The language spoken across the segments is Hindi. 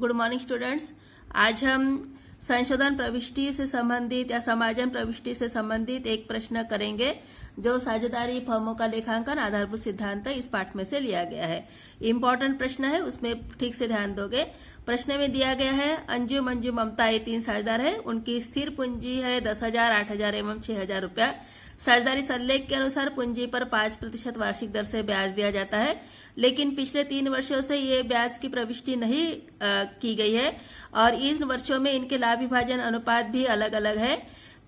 Good morning students. आज हम संशोधन प्रविष्टि से संबंधित या समायोजन प्रविष्टि से संबंधित एक प्रश्न करेंगे जो साझेदारी फर्मों का लेखांकन आधारभूत सिद्धांत इस पाठ में से लिया गया है। इम्पोर्टेंट प्रश्न है, उसमें ठीक से ध्यान दोगे। प्रश्न में दिया गया है अंजू, मंजू, ममता ये 3 साझेदार है। उनकी स्थिर पूंजी है 10,000, 8,000 एवं 6,000 रुपया। साझेदारी संलेख के अनुसार पूंजी पर 5% वार्षिक दर से ब्याज दिया जाता है, लेकिन पिछले 3 वर्षों से ये ब्याज की प्रविष्टि नहीं की गई है और इन वर्षों में इनके लाभ विभाजन अनुपात भी अलग अलग है।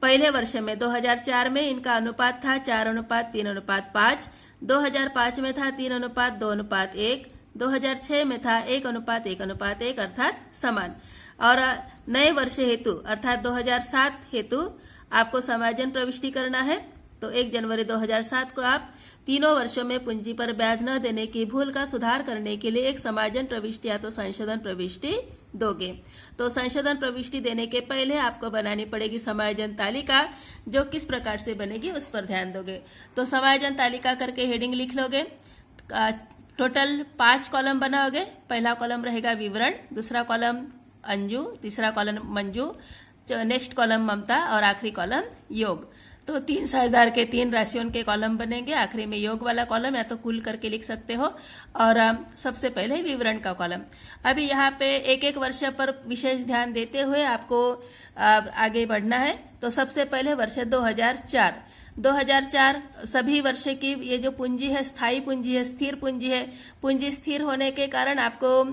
पहले वर्ष में 2004 में इनका अनुपात था 4:3:5, 2005 में था 3:2:1, 2006 में था 1:1:1 अर्थात समान। और नए वर्ष हेतु अर्थात 2007 हेतु आपको समायोजन प्रविष्टि करना है। तो 1 जनवरी 2007 को आप तीनों वर्षों में पूंजी पर ब्याज न देने की भूल का सुधार करने के लिए एक समायोजन प्रविष्टि या तो संशोधन प्रविष्टि दोगे। तो संशोधन प्रविष्टि देने के पहले आपको बनानी पड़ेगी समायोजन तालिका, जो किस प्रकार से बनेगी उस पर ध्यान दोगे। तो समायोजन तालिका करके हेडिंग लिख लोगे। टोटल 5 कॉलम बनाओगे। पहला कॉलम रहेगा विवरण, दूसरा कॉलम अंजू, तीसरा कॉलम मंजू, नेक्स्ट कॉलम ममता और आखिरी कॉलम योग। तो 3 साझेदार के 3 राशियों के कॉलम बनेंगे। आखिरी में योग वाला कॉलम या तो कुल करके लिख सकते हो और सबसे पहले विवरण का कॉलम। अभी यहाँ पे एक एक वर्ष पर विशेष ध्यान देते हुए आपको आगे बढ़ना है। तो सबसे पहले वर्ष 2004 सभी वर्ष की ये जो पूंजी है स्थायी पूंजी है, स्थिर पूंजी है। पूंजी स्थिर होने के कारण आपको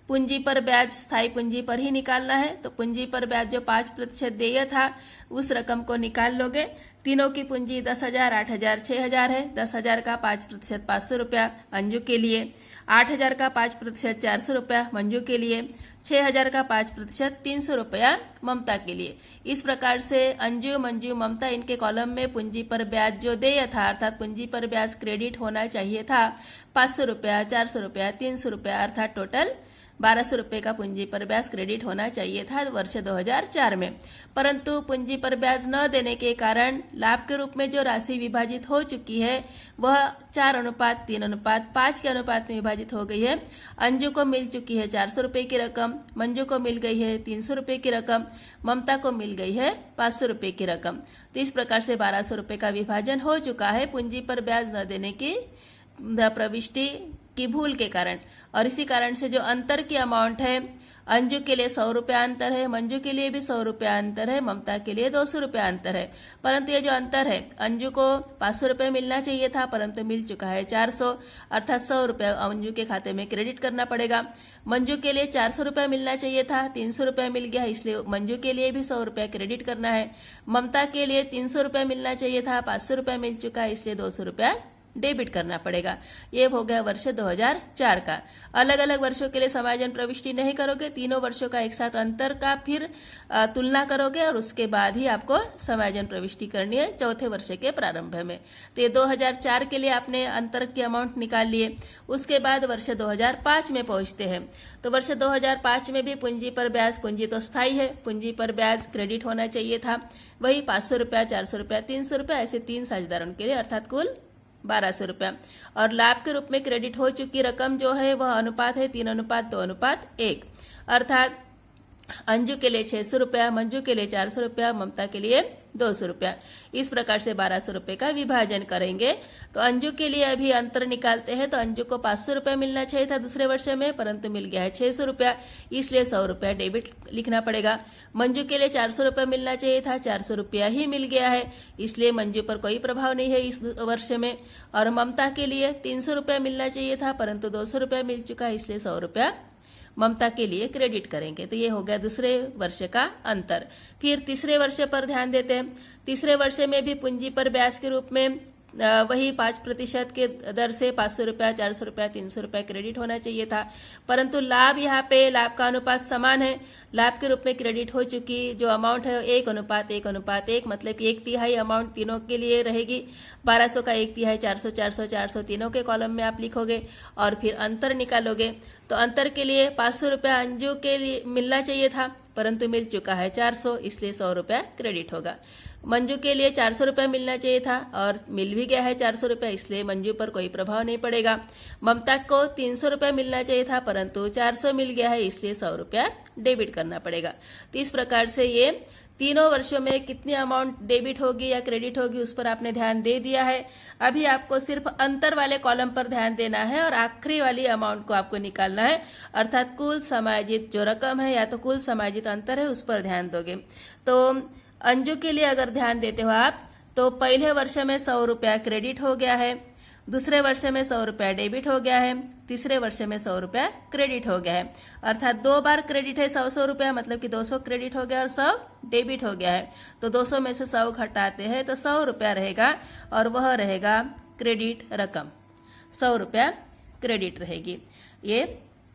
पूंजी पर ब्याज स्थायी पूंजी पर ही निकालना है। तो पूंजी पर ब्याज जो 5% देय था उस रकम को निकाल लोगे। तीनों की पूंजी 10,000, 8,000, 6,000 है। 10,000 का 5% 500 रुपया अंजू के लिए, 8,000 का 5% 400 रुपया मंजू के लिए, 6,000 का 5% 300 रुपया ममता के लिए। इस प्रकार से अंजू, मंजू, ममता इनके कॉलम में पूंजी पर ब्याज जो देय था अर्थात पूंजी पर ब्याज क्रेडिट होना चाहिए था 500 रुपया, 400 रुपया, 300 रुपया अर्थात टोटल 1,200 रुपये का पूंजी पर ब्याज क्रेडिट होना चाहिए था वर्ष 2004 में। परंतु पूंजी पर ब्याज न देने के कारण लाभ के रूप में जो राशि विभाजित हो चुकी है वह 4:3:5 के अनुपात में विभाजित हो गई है। अंजू को मिल चुकी है 400 रुपये की रकम, मंजू को मिल गई है 300 रुपये की रकम, ममता को मिल गई है 500 रुपये की रकम। तो इस प्रकार से 1,200 रुपये का विभाजन हो चुका है पूंजी पर ब्याज न देने की प्रविष्टि की भूल के कारण। और इसी कारण से जो अंतर की अमाउंट है, अंजू के लिए 100 रुपया अंतर है, मंजू के लिए भी 100 रुपया अंतर है, ममता के लिए 200 रुपया अंतर है। परंतु ये जो अंतर है, अंजू को 500 रुपये मिलना चाहिए था परंतु मिल चुका है 400 अर्थात 100 रुपया अंजू के खाते में क्रेडिट करना पड़ेगा। मंजू के लिए 400 रुपया मिलना चाहिए था, 300 रुपया मिल गया, इसलिए मंजू के लिए भी 100 रुपया क्रेडिट करना है। ममता के लिए 300 रुपया मिलना चाहिए था, 500 रुपया मिल चुका है, इसलिए 200 रुपया डेबिट करना पड़ेगा। ये हो गया वर्ष 2004 का। अलग अलग वर्षों के लिए समायोजन प्रविष्टि नहीं करोगे, तीनों वर्षों का एक साथ अंतर का फिर तुलना करोगे और उसके बाद ही आपको समायोजन प्रविष्टि करनी है चौथे वर्ष के प्रारंभ में। तो ये 2004 के लिए आपने अंतर की अमाउंट निकाल लिए। उसके बाद वर्ष 2005 में पहुंचते हैं। तो वर्ष 2005 में भी पूंजी पर ब्याज, पूंजी तो स्थायी है, पूंजी पर ब्याज क्रेडिट होना चाहिए था वही 500 रुपया, 400 रुपया, 300 रुपया, ऐसे 3 साझेदारों के लिए अर्थात कुल 1,200 रुपया। और लाभ के रूप में क्रेडिट हो चुकी रकम जो है वह अनुपात है 3:2:1 अर्थात अंजू के लिए 600 रुपया, मंजू के लिए 400 रुपया, ममता के लिए 200 रुपया। इस प्रकार से 1,200 रुपये का विभाजन करेंगे। तो अंजू के लिए अभी अंतर निकालते हैं। तो अंजू को 500 रुपया मिलना चाहिए था दूसरे वर्ष में परंतु मिल गया है 600 रुपया, इसलिए 100 रुपया डेबिट लिखना पड़ेगा। मंजू के लिए 400 रुपया मिलना चाहिए था, 400 रुपया ही मिल गया है, इसलिए मंजू पर कोई प्रभाव नहीं है इस वर्ष में। और ममता के लिए 300 रुपया मिलना चाहिए था परंतु 200 रुपया मिल चुका है, इसलिए 100 रुपया ममता के लिए क्रेडिट करेंगे। तो ये हो गया दूसरे वर्ष का अंतर। फिर तीसरे वर्ष पर ध्यान देते हैं। तीसरे वर्ष में भी पूंजी पर ब्याज के रूप में वही 5% के दर से 500 रुपया, 400 रुपया, 300 रुपया क्रेडिट होना चाहिए था, परंतु लाभ यहाँ पे लाभ का अनुपात समान है। लाभ के रूप में क्रेडिट हो चुकी जो अमाउंट है 1:1:1 मतलब कि 1/3 अमाउंट तीनों के लिए रहेगी। 1,200 का 1/3, 400, 400, 400 तीनों के कॉलम में आप लिखोगे और फिर अंतर निकालोगे। तो अंतर के लिए 500 रुपया अंजू के लिए मिलना चाहिए था परंतु मिल चुका है 400, इसलिए 100 रुपया क्रेडिट होगा। मंजू के लिए 400 रुपया मिलना चाहिए था और मिल भी गया है 400 रुपया, इसलिए मंजू पर कोई प्रभाव नहीं पड़ेगा। ममता को 300 रुपया मिलना चाहिए था परंतु 400 मिल गया है, इसलिए 100 रुपया डेबिट करना पड़ेगा। तो इस प्रकार से ये तीनों वर्षों में कितनी अमाउंट डेबिट होगी या क्रेडिट होगी उस पर आपने ध्यान दे दिया है। अभी आपको सिर्फ अंतर वाले कॉलम पर ध्यान देना है और आखिरी वाली अमाउंट को आपको निकालना है, अर्थात कुल समायोजित जो रकम है या तो कुल समायोजित अंतर है उस पर ध्यान दोगे। तो अंजू के लिए अगर ध्यान देते हो आप तो पहले वर्ष में 100 रुपया क्रेडिट हो गया है, दूसरे वर्ष में 100 रुपया डेबिट हो गया है, तीसरे वर्ष में 100 रुपया क्रेडिट हो गया है, अर्थात 2 बार क्रेडिट है 100 रुपया, मतलब कि 200 क्रेडिट हो गया और 100 डेबिट हो गया है। तो 200 में से 100 घटाते हैं तो 100 रुपया रहेगा और वह रहेगा क्रेडिट रकम, 100 रुपया क्रेडिट रहेगी ये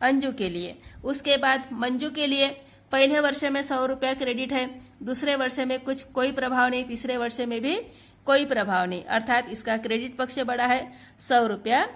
अंजू के लिए। उसके बाद मंजू के लिए पहले वर्ष में 100 रुपया क्रेडिट है, दूसरे वर्ष में कोई प्रभाव नहीं, तीसरे वर्ष में भी कोई प्रभाव नहीं, अर्थात इसका क्रेडिट पक्ष बड़ा है, 100 रुपया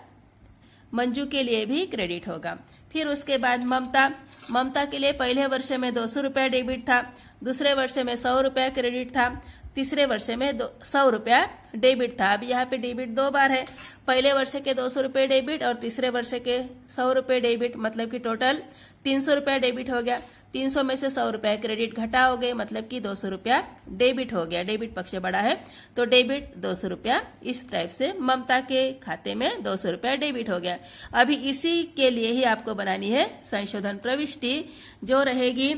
मंजू के लिए भी क्रेडिट होगा। फिर उसके बाद ममता के लिए पहले वर्ष में 200 रुपया डेबिट था, दूसरे वर्ष में 100 रुपया क्रेडिट था, तीसरे वर्ष में 100 रुपया डेबिट था। अब यहाँ पे डेबिट 2 बार है, पहले वर्ष के 200 रुपये डेबिट और तीसरे वर्ष के 100 रुपये डेबिट, मतलब कि टोटल 300 रुपया डेबिट हो गया। 300 में से 100 रुपया क्रेडिट घटा हो गए, मतलब कि 200 रुपया डेबिट हो गया, डेबिट पक्ष बड़ा है तो डेबिट 200 रुपया। इस टाइप से ममता के खाते में 200 रुपया डेबिट हो गया। अभी इसी के लिए ही आपको बनानी है संशोधन प्रविष्टि, जो रहेगी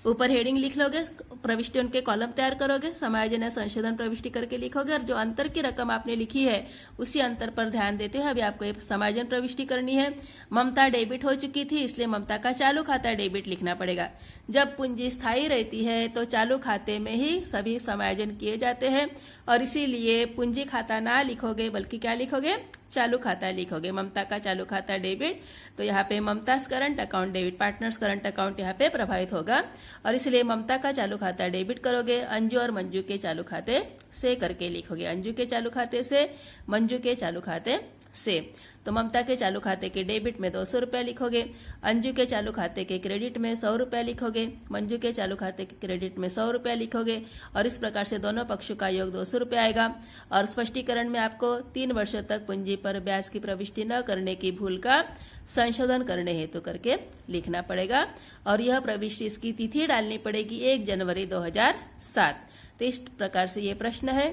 ऊपर हेडिंग लिख लोगे, प्रविष्टि उनके कॉलम तैयार करोगे, समायोजन या संशोधन प्रविष्टि करके लिखोगे और जो अंतर की रकम आपने लिखी है उसी अंतर पर ध्यान देते हुए अभी आपको एक समायोजन प्रविष्टि करनी है। ममता डेबिट हो चुकी थी इसलिए ममता का चालू खाता डेबिट लिखना पड़ेगा। जब पूंजी स्थायी रहती है तो चालू खाते में ही सभी समायोजन किए जाते हैं और इसीलिए पूंजी खाता ना लिखोगे बल्कि क्या लिखोगे, चालू खाता लिखोगे। ममता का चालू खाता डेबिट, तो यहाँ पे ममता's current account debit, partners current account यहाँ पे प्रभावित होगा और इसलिए ममता का चालू खाता डेबिट करोगे, अंजू और मंजू के चालू खाते से करके लिखोगे, अंजू के चालू खाते से, मंजू के चालू खाते से। तो ममता के चालू खाते के डेबिट में 200 रुपया लिखोगे, अंजू के चालू खाते के क्रेडिट में 100 रुपया लिखोगे, मंजू के चालू खाते के क्रेडिट में 100 रुपया लिखोगे और इस प्रकार से दोनों पक्षों का योग 200 रुपया आएगा। और स्पष्टीकरण में आपको 3 वर्षों तक पूंजी पर ब्याज की प्रविष्टि न करने की भूल का संशोधन करने हेतु करके लिखना पड़ेगा और यह प्रविष्टि इसकी तिथि डालनी पड़ेगी 1 जनवरी 2007। तो इस प्रकार से ये प्रश्न है।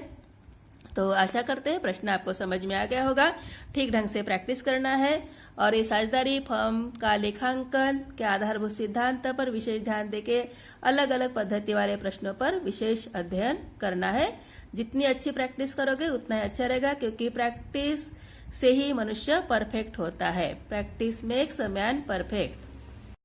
तो आशा करते हैं प्रश्न आपको समझ में आ गया होगा। ठीक ढंग से प्रैक्टिस करना है और ये साझेदारी फर्म का लेखांकन के आधारभूत सिद्धांत पर विशेष ध्यान देके अलग अलग पद्धति वाले प्रश्नों पर विशेष अध्ययन करना है। जितनी अच्छी प्रैक्टिस करोगे उतना ही अच्छा रहेगा, क्योंकि प्रैक्टिस से ही मनुष्य परफेक्ट होता है। Practice makes a man perfect.